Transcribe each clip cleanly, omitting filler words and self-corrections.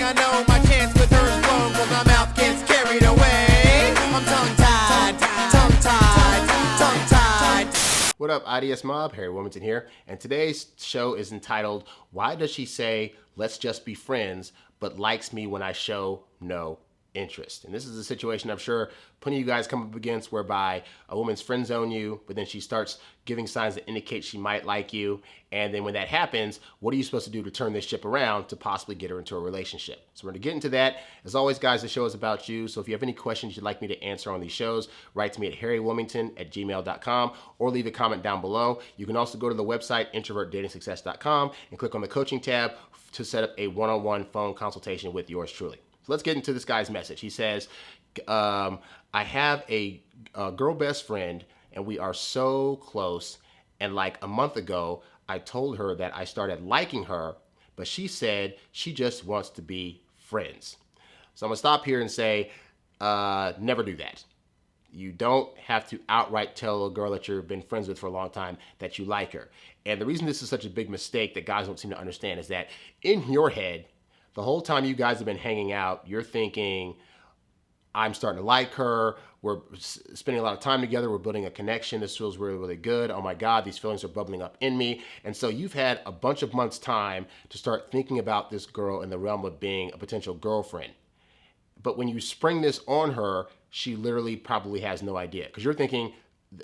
I know my chance with her is blown, well, my mouth gets carried away. I'm tongue-tied, tongue-tied, tongue-tied. What up, IDS Mob? HarryWilmington here, and today's show is entitled, Why Does She Say, Let's Just Be Friends, but Likes Me When I Show No Interest? And this is a situation I'm sure plenty of you guys come up against whereby a woman's friend zone you, but then she starts giving signs that indicate she might like you. And then when that happens, what are you supposed to do to turn this ship around to possibly get her into a relationship? So we're going to get into that. As always, guys, the show is about you. So if you have any questions you'd like me to answer on these shows, write to me at HarryWilmington@gmail.com or leave a comment down below. You can also go to the website, introvertdatingsuccess.com, and click on the coaching tab to set up a one-on-one phone consultation with yours truly. So let's get into this guy's message. He says, I have a girl best friend and we are so close. And like a month ago, I told her that I started liking her, but she said she just wants to be friends. So I'm gonna stop here and say, never do that. You don't have to outright tell a girl that you've been friends with for a long time that you like her. And the reason this is such a big mistake that guys don't seem to understand is that in your head, the whole time you guys have been hanging out, you're thinking, I'm starting to like her. We're spending a lot of time together. We're building a connection. This feels really, really good. Oh my God, these feelings are bubbling up in me. And so you've had a bunch of months' time to start thinking about this girl in the realm of being a potential girlfriend. But when you spring this on her, she literally probably has no idea. Because you're thinking,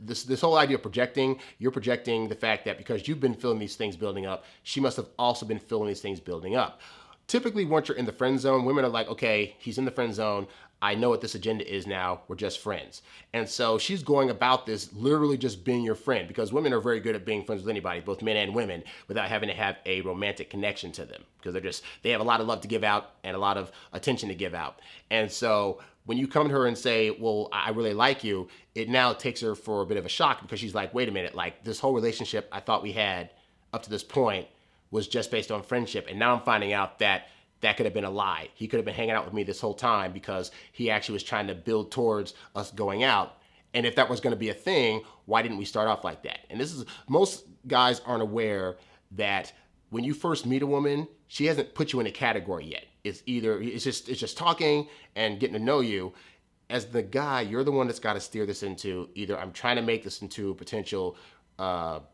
this whole idea of projecting, you're projecting the fact that because you've been feeling these things building up, she must have also been feeling these things building up. Typically, once you're in the friend zone, women are like, okay, he's in the friend zone. I know what this agenda is now. We're just friends. And so she's going about this literally just being your friend, because women are very good at being friends with anybody, both men and women, without having to have a romantic connection to them, because they have a lot of love to give out and a lot of attention to give out. And so when you come to her and say, well, I really like you, it now takes her for a bit of a shock, because she's like, wait a minute, like this whole relationship I thought we had up to this point was just based on friendship. And now I'm finding out that that could have been a lie. He could have been hanging out with me this whole time because he actually was trying to build towards us going out. And if that was going to be a thing, why didn't we start off like that? And this is, most guys aren't aware that when you first meet a woman, she hasn't put you in a category yet. It's just talking and getting to know you. As the guy, you're the one that's got to steer this into either I'm trying to make this into a potential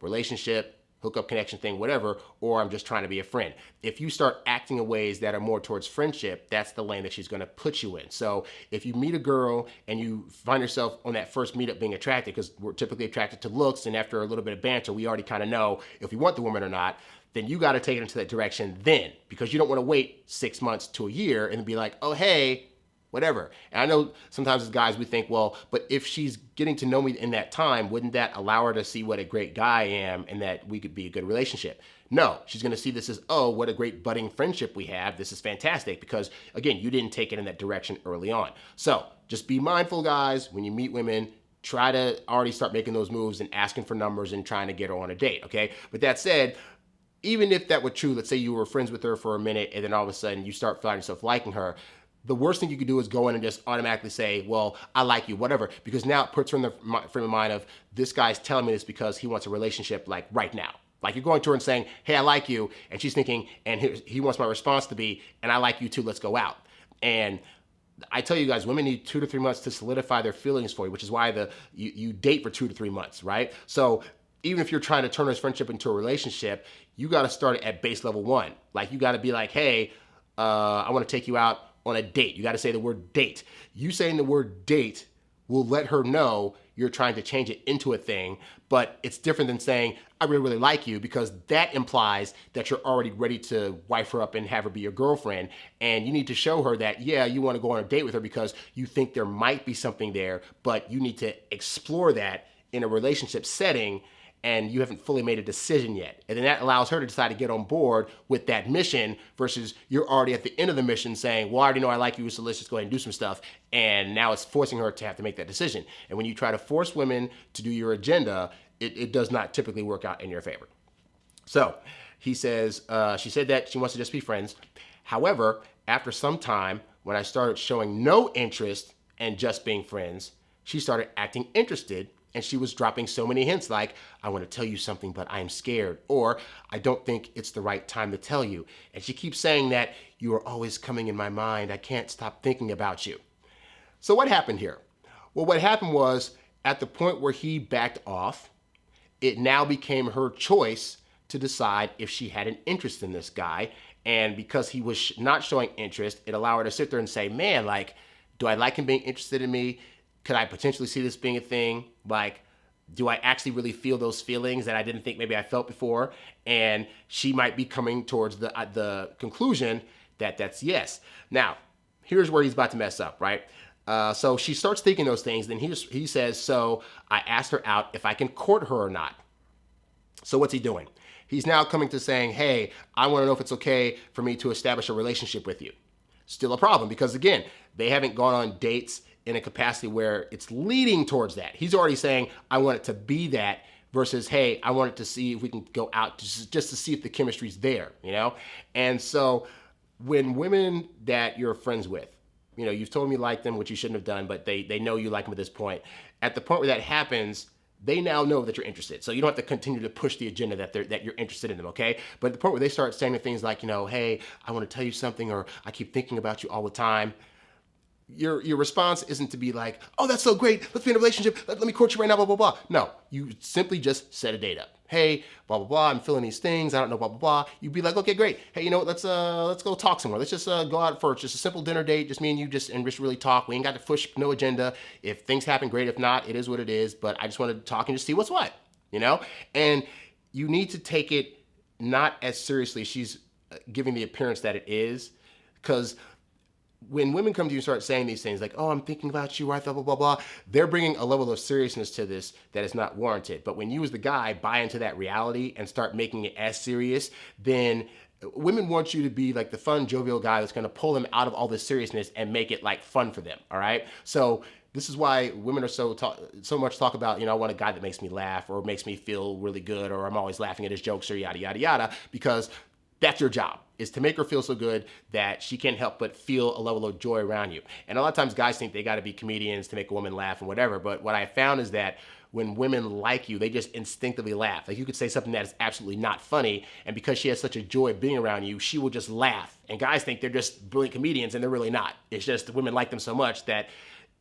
relationship, hookup connection thing, whatever, or I'm just trying to be a friend. If you start acting in ways that are more towards friendship, that's the lane that she's going to put you in. So if you meet a girl and you find yourself on that first meetup being attracted, because we're typically attracted to looks, and after a little bit of banter, we already kind of know if we want the woman or not, then you got to take it into that direction then, because you don't want to wait 6 months to a year and be like, oh, hey, whatever. And I know sometimes as guys we think, well, but if she's getting to know me in that time, wouldn't that allow her to see what a great guy I am and that we could be a good relationship? No, she's going to see this as, oh, what a great budding friendship we have. This is fantastic, because again, you didn't take it in that direction early on. So just be mindful, guys, when you meet women, try to already start making those moves and asking for numbers and trying to get her on a date, okay? But that said, even if that were true, let's say you were friends with her for a minute and then all of a sudden you start finding yourself liking her, the worst thing you could do is go in and just automatically say, well, I like you, whatever, because now it puts her in the frame of mind of, this guy's telling me this because he wants a relationship like right now. Like you're going to her and saying, hey, I like you. And she's thinking, and he wants my response to be, and I like you too, let's go out. And I tell you guys, women need 2 to 3 months to solidify their feelings for you, which is why you date for 2 to 3 months, right? So even if you're trying to turn this friendship into a relationship, you got to start at base level 1. Like you got to be like, hey, I want to take you out on a date. You got to say the word date. You saying the word date will let her know you're trying to change it into a thing, but it's different than saying, I really, really like you, because that implies that you're already ready to wife her up and have her be your girlfriend. And you need to show her that, yeah, you want to go on a date with her because you think there might be something there, but you need to explore that in a relationship setting, and you haven't fully made a decision yet. And then that allows her to decide to get on board with that mission versus you're already at the end of the mission saying, well, I already know I like you, so let's just go ahead and do some stuff. And now it's forcing her to have to make that decision. And when you try to force women to do your agenda, it does not typically work out in your favor. So he says, she said that she wants to just be friends. However, after some time, when I started showing no interest and just being friends, she started acting interested And she was dropping so many hints like, I want to tell you something, but I'm scared. Or I don't think it's the right time to tell you. And she keeps saying that you are always coming in my mind. I can't stop thinking about you. So what happened here? Well, what happened was at the point where he backed off, it now became her choice to decide if she had an interest in this guy. And because he was not showing interest, it allowed her to sit there and say, man, like, do I like him being interested in me? Could I potentially see this being a thing? Like, do I actually really feel those feelings that I didn't think maybe I felt before? And she might be coming towards the conclusion that that's yes. Now, here's where he's about to mess up, right? So she starts thinking those things. Then he says, so I asked her out if I can court her or not. So what's he doing? He's now coming to saying, hey, I want to know if it's okay for me to establish a relationship with you. Still a problem because, again, they haven't gone on dates in a capacity where it's leading towards that. He's already saying, I want it to be that versus, hey, I want it to see if we can go out just to see if the chemistry's there, you know? And so when women that you're friends with, you know, you've told me you like them, which you shouldn't have done, but they know you like them at this point. At the point where that happens, they now know that you're interested. So you don't have to continue to push the agenda that you're interested in them, okay? But at the point where they start saying things like, you know, hey, I want to tell you something, or I keep thinking about you all the time, your response isn't to be like, oh, that's so great, let's be in a relationship, let me court you right now, blah, blah, blah. No, you simply just set a date up. Hey, blah, blah, blah, I'm feeling these things, I don't know, blah, blah, blah. You'd be like, okay, great. Hey, you know what, let's go talk somewhere. Let's just go out for just a simple dinner date, just me and you, just really talk. We ain't got to push no agenda. If things happen, great. If not, it is what it is. But I just wanted to talk and just see what's what, you know? And you need to take it not as seriously as she's giving the appearance that it is, because when women come to you and start saying these things like, oh, I'm thinking about you, right, blah, blah, blah, blah, they're bringing a level of seriousness to this that is not warranted. But when you as the guy buy into that reality and start making it as serious, then women want you to be like the fun, jovial guy that's going to pull them out of all this seriousness and make it like fun for them, all right? So this is why women are so much talk about, you know, I want a guy that makes me laugh or makes me feel really good, or I'm always laughing at his jokes, or yada, yada, yada, because that's your job, is to make her feel so good that she can't help but feel a level of joy around you. And a lot of times guys think they got to be comedians to make a woman laugh and whatever. But what I found is that when women like you, they just instinctively laugh. Like you could say something that is absolutely not funny, and because she has such a joy being around you, she will just laugh. And guys think they're just brilliant comedians, and they're really not. It's just women like them so much that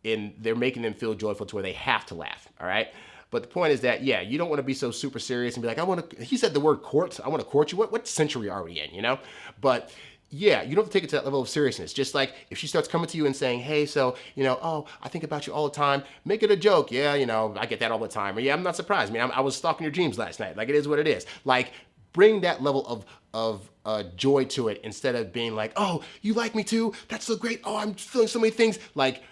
they're making them feel joyful to where they have to laugh, all right? But the point is that, yeah, you don't want to be so super serious and be like, he said the word court, I want to court you. What century are we in, you know? But yeah, you don't have to take it to that level of seriousness. Just like if she starts coming to you and saying, hey, so, you know, oh, I think about you all the time, make it a joke. Yeah, you know, I get that all the time. Or yeah, I'm not surprised. I mean, I was stalking your dreams last night. Like, it is what it is. Like, bring that level of joy to it instead of being like, oh, you like me too? That's so great. Oh, I'm feeling so many things. Like,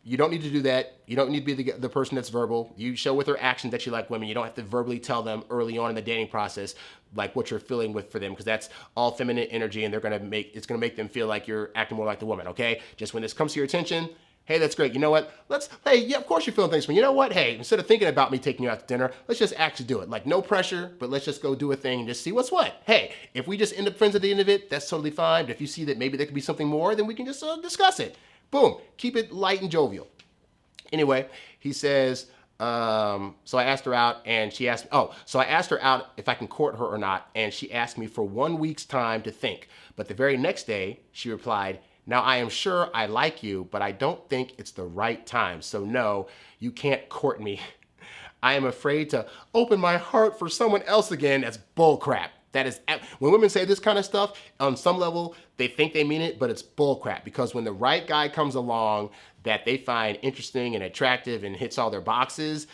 you don't need to do that. You don't need to be the person that's verbal. You show with her action that you like women. You don't have to verbally tell them early on in the dating process like what you're feeling for them, because that's all feminine energy, and it's gonna make them feel like you're acting more like the woman. Okay, just when this comes to your attention, hey, that's great. You know what? Hey, yeah, of course you're feeling things, but you know what? Hey, instead of thinking about me taking you out to dinner, let's just actually do it. Like, no pressure, but let's just go do a thing and just see what's what. Hey, if we just end up friends at the end of it, that's totally fine. But if you see that maybe there could be something more, then we can just discuss it. Boom. Keep it light and jovial. Anyway, he says, so I asked her out and she asked, so I asked her out if I can court her or not. And she asked me for 1 week's time to think. But the very next day she replied, now I am sure I like you, but I don't think it's the right time. So no, you can't court me. I am afraid to open my heart for someone else again. That's bull crap. That is, when women say this kind of stuff, on some level, they think they mean it, but it's bull crap. Because when the right guy comes along that they find interesting and attractive and hits all their boxes,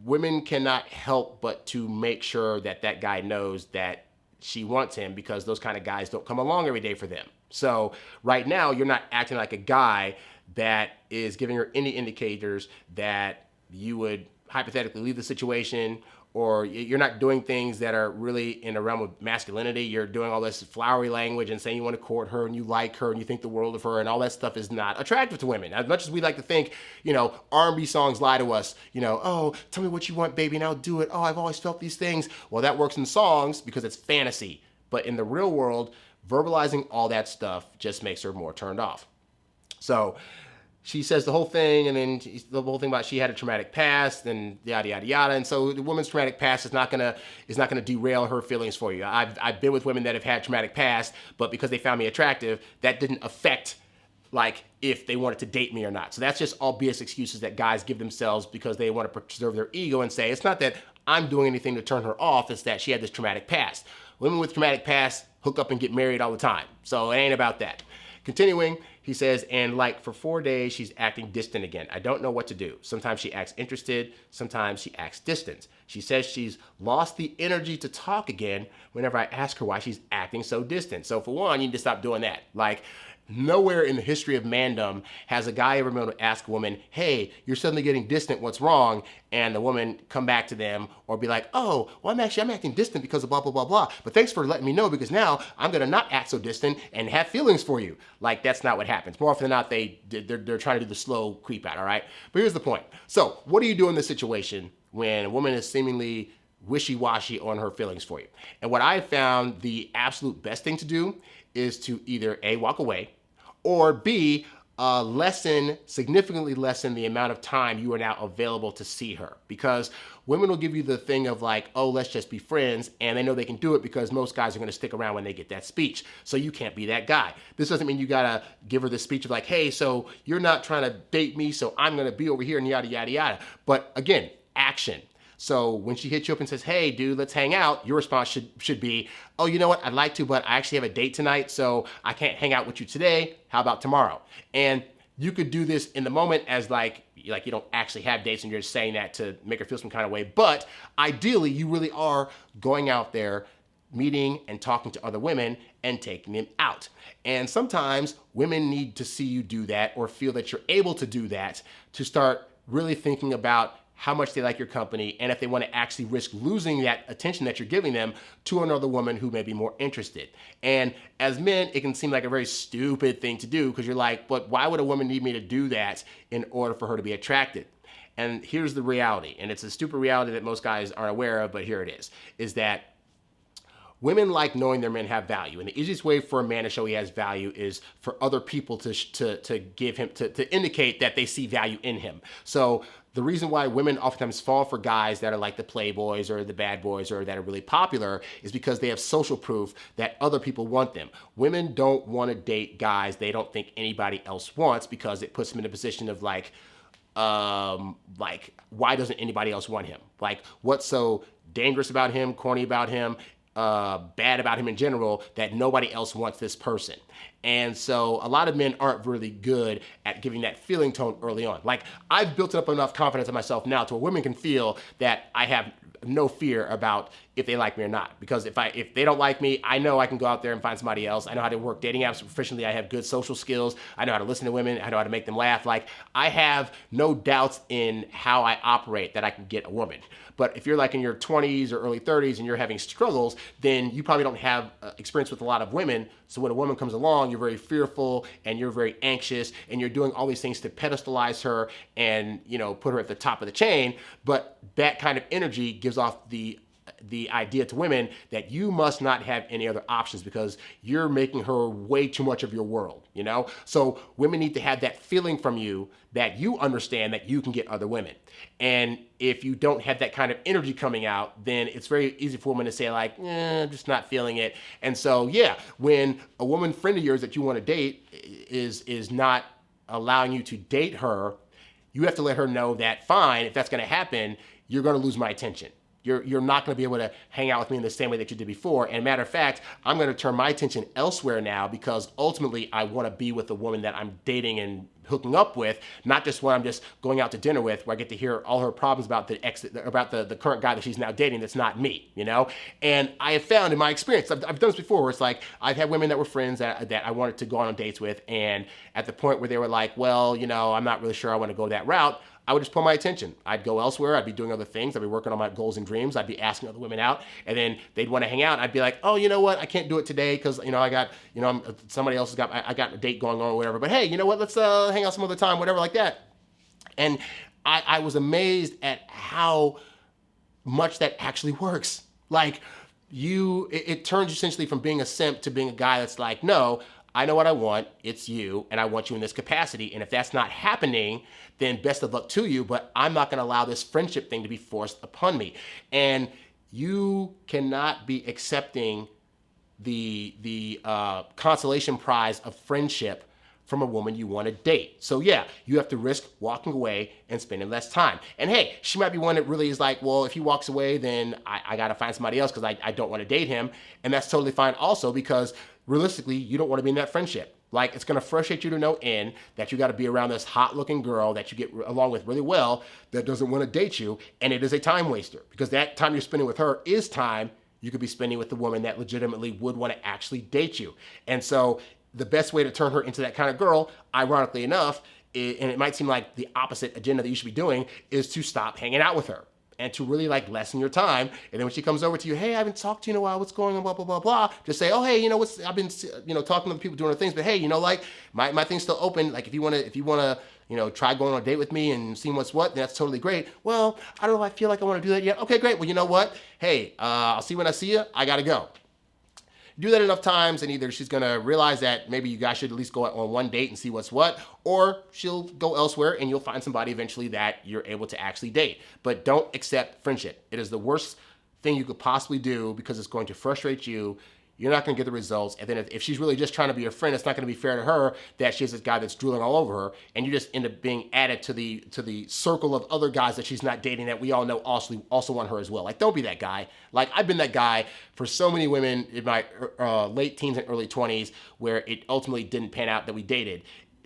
women cannot help but to make sure that that guy knows that she wants him, because those kind of guys don't come along every day for them. So right now, you're not acting like a guy that is giving her any indicators that you would hypothetically leave the situation, or you're not doing things that are really in the realm of masculinity. You're doing all this flowery language and saying you want to court her and you like her and you think the world of her, and all that stuff is not attractive to women. As much as we like to think, you know, R&B songs lie to us, you know, oh, tell me what you want, baby, and I'll do it. Oh, I've always felt these things. Well, that works in songs because it's fantasy. But in the real world, verbalizing all that stuff just makes her more turned off. So she says the whole thing, and then the whole thing about she had a traumatic past, and yada yada yada. And so the woman's traumatic past is not gonna derail her feelings for you. I've been with women that have had traumatic past, but because they found me attractive, that didn't affect like if they wanted to date me or not. So that's just all BS excuses that guys give themselves because they want to preserve their ego and say it's not that I'm doing anything to turn her off, it's that she had this traumatic past. Women with traumatic past hook up and get married all the time. So it ain't about that. Continuing, he says, and like for 4 days, she's acting distant again. I don't know what to do. Sometimes she acts interested. Sometimes she acts distant. She says she's lost the energy to talk again whenever I ask her why she's acting so distant. So for one, you need to stop doing that. Like, nowhere in the history of mandom has a guy ever been able to ask a woman, hey, you're suddenly getting distant, what's wrong? And the woman come back to them or be like, oh, well, I'm acting distant because of blah, blah, blah, blah. But thanks for letting me know because now I'm going to not act so distant and have feelings for you. Like, that's not what happens. More often than not, they're trying to do the slow creep out, all right? But here's the point. So what do you do in this situation when a woman is seemingly wishy-washy on her feelings for you? And what I found the absolute best thing to do is to either A, walk away, or B, significantly lessen the amount of time you are now available to see her. Because women will give you the thing of like, oh, let's just be friends. And they know they can do it because most guys are going to stick around when they get that speech. So you can't be that guy. This doesn't mean you got to give her the speech of like, hey, so you're not trying to date me, so I'm going to be over here and yada, yada, yada. But again, action. So when she hits you up and says, hey, dude, let's hang out, your response should be, oh, you know what? I'd like to, but I actually have a date tonight, so I can't hang out with you today. How about tomorrow? And you could do this in the moment as like you don't actually have dates and you're just saying that to make her feel some kind of way. But ideally, you really are going out there, meeting and talking to other women and taking them out. And sometimes women need to see you do that or feel that you're able to do that to start really thinking about how much they like your company, and if they want to actually risk losing that attention that you're giving them to another woman who may be more interested. And as men, it can seem like a very stupid thing to do because you're like, but why would a woman need me to do that in order for her to be attracted? And here's the reality, and it's a stupid reality that most guys aren't aware of, but here it is that women like knowing their men have value. And the easiest way for a man to show he has value is for other people to give him, to indicate that they see value in him. So the reason why women oftentimes fall for guys that are like the playboys or the bad boys or that are really popular is because they have social proof that other people want them. Women don't want to date guys they don't think anybody else wants because it puts them in a position of like, why doesn't anybody else want him? Like, what's so dangerous about him, corny about him, bad about him in general, that nobody else wants this person? And so a lot of men aren't really good at giving that feeling tone early on. Like, I've built up enough confidence in myself now to where women can feel that I have no fear about if they like me or not. Because if they don't like me, I know I can go out there and find somebody else. I know how to work dating apps efficiently. I have good social skills. I know how to listen to women. I know how to make them laugh. Like, I have no doubts in how I operate that I can get a woman. But if you're like in your 20s or early 30s and you're having struggles, then you probably don't have experience with a lot of women. So when a woman comes along, you're very fearful and you're very anxious and you're doing all these things to pedestalize her and, put her at the top of the chain. But that kind of energy gives off the idea to women that you must not have any other options because you're making her way too much of your world, So women need to have that feeling from you that you understand that you can get other women. And if you don't have that kind of energy coming out, then it's very easy for women to say like, I'm just not feeling it. And so, when a woman friend of yours that you want to date is not allowing you to date her, you have to let her know that, fine, if that's going to happen, you're going to lose my attention. You're not going to be able to hang out with me in the same way that you did before. And matter of fact, I'm going to turn my attention elsewhere now because ultimately I want to be with the woman that I'm dating and hooking up with, not just when I'm just going out to dinner with, where I get to hear all her problems about the current guy that she's now dating that's not me, And I have found in my experience, I've done this before, where it's like I've had women that were friends that I wanted to go on dates with, and at the point where they were like, well, I'm not really sure I want to go that route, I would just pull my attention. I'd go elsewhere. I'd be doing other things. I'd be working on my goals and dreams. I'd be asking other women out, and then they'd want to hang out. I'd be like, oh, you know what? I can't do it today because I got somebody else I got a date going on or whatever. But hey, you know what? Let's hang out some other time, whatever like that. And I was amazed at how much that actually works. Like it turns you essentially from being a simp to being a guy that's like, no, I know what I want. It's you, and I want you in this capacity. And if that's not happening, then best of luck to you, but I'm not going to allow this friendship thing to be forced upon me. And you cannot be accepting the consolation prize of friendship from a woman you want to date. So yeah, you have to risk walking away and spending less time. And hey, she might be one that really is like, well, if he walks away, then I got to find somebody else because I don't want to date him. And that's totally fine also, because realistically, you don't want to be in that friendship. Like, it's going to frustrate you to no end that you got to be around this hot looking girl that you get along with really well that doesn't want to date you. And it is a time waster, because that time you're spending with her is time you could be spending with the woman that legitimately would want to actually date you. And so the best way to turn her into that kind of girl, ironically enough, and it might seem like the opposite agenda that you should be doing, is to stop hanging out with her and to really like lessen your time. And then when she comes over to you, hey, I haven't talked to you in a while, what's going on, blah, blah, blah, blah. Just say, oh, hey, you know, I've been, talking to people doing other things, but hey, like my thing's still open. Like if you want to, try going on a date with me and seeing what's what, then that's totally great. Well, I don't know if I feel like I want to do that yet. Okay, great. Well, you know what? Hey, I'll see you when I see you. I got to go. Do that enough times, and either she's going to realize that maybe you guys should at least go on one date and see what's what, or she'll go elsewhere and you'll find somebody eventually that you're able to actually date. But don't accept friendship. It is the worst thing you could possibly do, because it's going to frustrate you. You're not going to get the results. And then if she's really just trying to be your friend, it's not going to be fair to her that she has this guy that's drooling all over her, and you just end up being added to the circle of other guys that she's not dating that we all know also want her as well. Like, don't be that guy. Like, I've been that guy for so many women in my late teens and early 20s where it ultimately didn't pan out that we dated.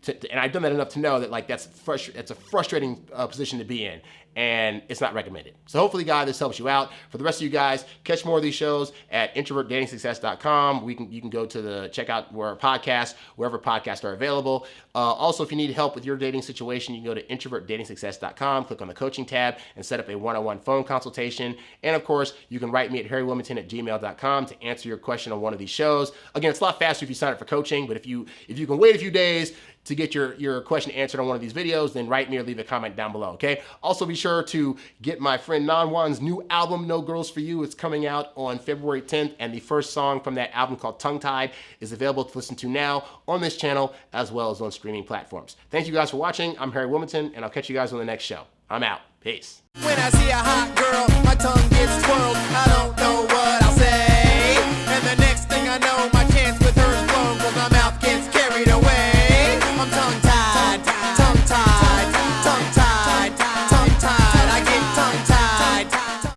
And I've done that enough to know that like that's a frustrating position to be in, and it's not recommended. So hopefully, guys, this helps you out. For the rest of you guys, catch more of these shows at introvertdatingsuccess.com. You can go to check out our podcasts, wherever podcasts are available. Also, if you need help with your dating situation, you can go to introvertdatingsuccess.com, click on the coaching tab, and set up a one-on-one phone consultation. And of course, you can write me at HarryWilmington@gmail.com to answer your question on one of these shows. Again, it's a lot faster if you sign up for coaching, but if you can wait a few days to get your question answered on one of these videos, then write me or leave a comment down below, okay? Also, be sure to get my friend Nan Wan's new album, No Girls For You. It's coming out on February 10th, and the first song from that album, called Tongue Tied, is available to listen to now on this channel as well as on streaming platforms. Thank you guys for watching. I'm Harry Wilmington, and I'll catch you guys on the next show. I'm out. Peace. When I see a hot girl, my tongue gets twirled. I don't know what I